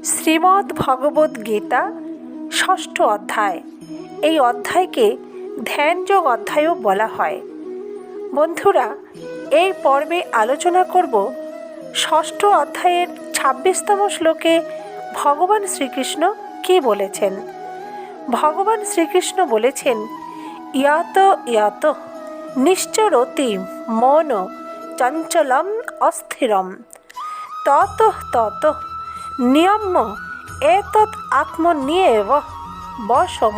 শ্রীমদ্ ভগবদ্ গীতা ষষ্ঠ অধ্যায়। এই অধ্যায়কে ধ্যানযোগ অধ্যায়ও বলা হয়। বন্ধুরা, এই পর্বে আলোচনা করব ষষ্ঠ অধ্যায়ের ২৬তম শ্লোকে ভগবান শ্রীকৃষ্ণ কী বলেছেন। ভগবান শ্রীকৃষ্ণ বলেছেন, ইয়াত ইয়াত নিশ্চরতি মন চঞ্চলম অস্থিরম তত তত নিয়ম্য এতৎ আত্মনিয়েব বশম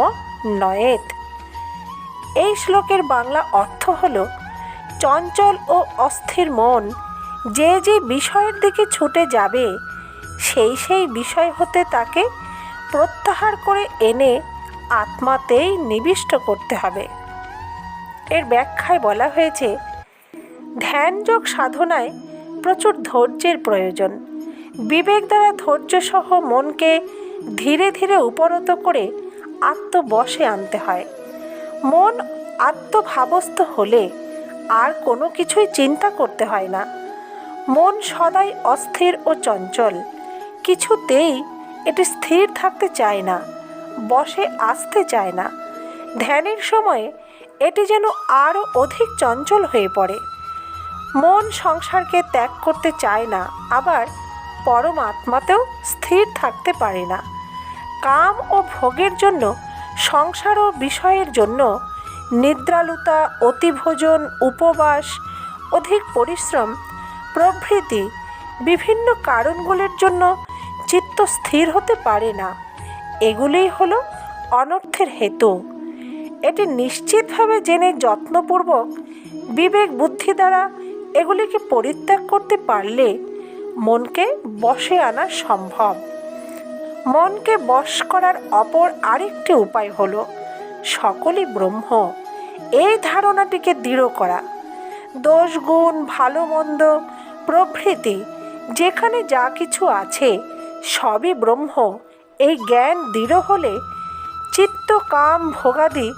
নয়েত। এই শ্লোকের বাংলা অর্থ হল, চঞ্চল ও অস্থির মন যে যে বিষয়ের দিকে ছুটে যাবে সেই বিষয় হতে তাকে প্রত্যাহার করে এনে আত্মাতেই নিবিষ্ট করতে হবে। এর ব্যাখ্যায় বলা হয়েছে, ধ্যানযোগ সাধনায় প্রচুর ধৈর্যের প্রয়োজন। বিবেক দ্বারা ধৈর্যসহ মনকে ধীরে ধীরে উপরত করে আত্মবশে আনতে হয়। মন আত্মভাবস্থ হলে আর কোনো কিছুই চিন্তা করতে হয় না। মন সদাই অস্থির ও চঞ্চল, কিছুতেই এটি স্থির থাকতে চায় না, বশে আসতে চায় না। ধ্যানের সময়ে এটি যেন আরও অধিক চঞ্চল হয়ে পড়ে। মন সংসারকে ত্যাগ করতে চায় না, আবার পরমাত্মাতেও স্থির থাকতে পারে না। কাম ও ভোগের জন্য, সংসার ও বিষয়ের জন্য নিদ্রালুতা, অতিভোজন, উপবাস, অধিক পরিশ্রম প্রভৃতি বিভিন্ন কারণগুলির জন্য চিত্ত স্থির হতে পারে না। এগুলিই হলো অনর্থের হেতু। এটি নিশ্চিতভাবে জেনে যত্নপূর্বক বিবেক বুদ্ধি দ্বারা এগুলিকে পরিত্যাগ করতে পারলে মনকে বশে আনা সম্ভব। মনকে বশ করার অপর আরেকটি উপায় হল সকলই ব্রহ্ম, এই ধারণাটিকে দৃঢ় করা। দোষ গুণ, ভালো মন্দ প্রভৃতি যেখানে যা কিছু আছে সবই ব্রহ্ম, এই জ্ঞান দৃঢ় হলে চিত্ত কাম ভোগাদি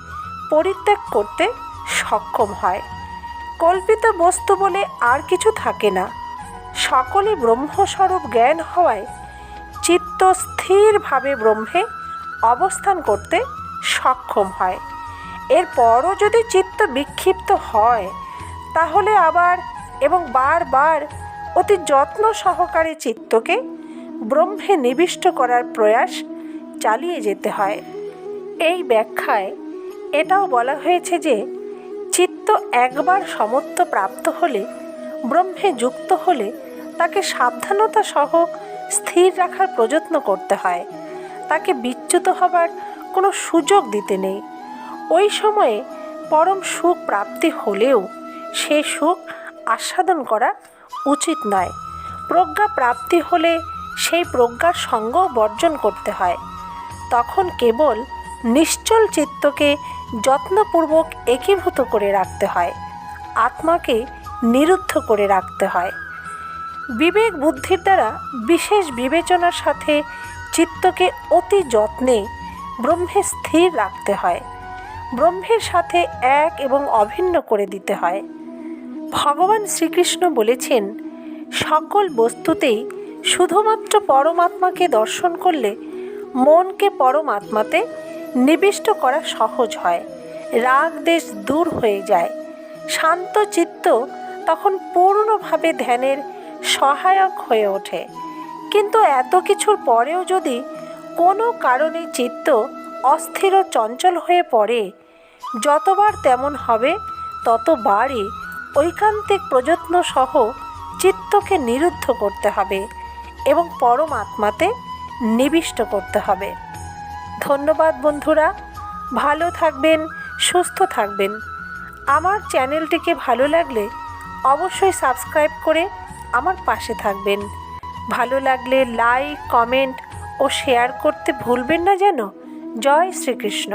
পরিত্যাগ করতে সক্ষম হয়। কল্পিত বস্তু বলে আর কিছু থাকে না। সকলে ব্রহ্মস্বরূপ জ্ঞান হওয়ায় চিত্ত স্থিরভাবে ব্রহ্মে অবস্থান করতে সক্ষম হয়। এরপরও যদি চিত্ত বিক্ষিপ্ত হয় তাহলে আবার এবং বারবার অতি যত্ন সহকারে চিত্তকে ব্রহ্মে নিবিষ্ট করার প্রয়াস চালিয়ে যেতে হয়। এই ব্যাখ্যায় এটাও বলা হয়েছে যে, চিত্ত একবার সমত্ব প্রাপ্ত হলে, ব্রহ্মে যুক্ত হলে তাকে সাবধানতা সহ স্থির রাখার প্রযত্ন করতে হয়। তাকে বিচ্যুত হবার কোনো সুযোগ দিতে নেই। ওই সময়ে পরম সুখ প্রাপ্তি হলেও সে সুখ আস্বাদন করা উচিত নয়। প্রজ্ঞা প্রাপ্তি হলে সেই প্রজ্ঞার সঙ্গ বর্জন করতে হয়। তখন কেবল নিশ্চল চিত্তকে যত্নপূর্বক একীভূত করে রাখতে হয়, আত্মাকে নিরুদ্ধ করে রাখতে হয়। বিবেক বুদ্ধির দ্বারা বিশেষ বিবেচনার সাথে চিত্তকে অতি যত্নে ব্রহ্মে স্থির রাখতে হয়। ব্রহ্মের সাথে এক এবং অভিন্ন করে দিতে হয়। ভগবান শ্রীকৃষ্ণ বলেছেন, সকল বস্তুতেই শুধুমাত্র পরমাত্মাকে দর্শন করলে মনকে পরমাত্মাতে নিবিষ্ট করা সহজ হয়। রাগ দেশ দূর হয়ে যায়। শান্ত চিত্ত তখন পূর্ণভাবে ধ্যানের সহায়ক হয়ে ওঠে। কিন্তু এত কিছুর পরেও যদি কোনো কারণে চিত্ত অস্থির ও চঞ্চল হয়ে পড়ে, যতবার তেমন হবে ততবারই ঐকান্তিক প্রযত্ন সহ চিত্তকে নিরুদ্ধ করতে হবে এবং পরমাত্মাতে নিবিষ্ট করতে হবে। ধন্যবাদ বন্ধুরা, ভালো থাকবেন, সুস্থ থাকবেন। আমার চ্যানেলটিকে ভালো লাগলে অবশ্যই সাবস্ক্রাইব করে আমার পাশে থাকবেন। ভালো লাগলে লাইক, কমেন্ট ও শেয়ার করতে ভুলবেন না যেন। জয় শ্রীকৃষ্ণ।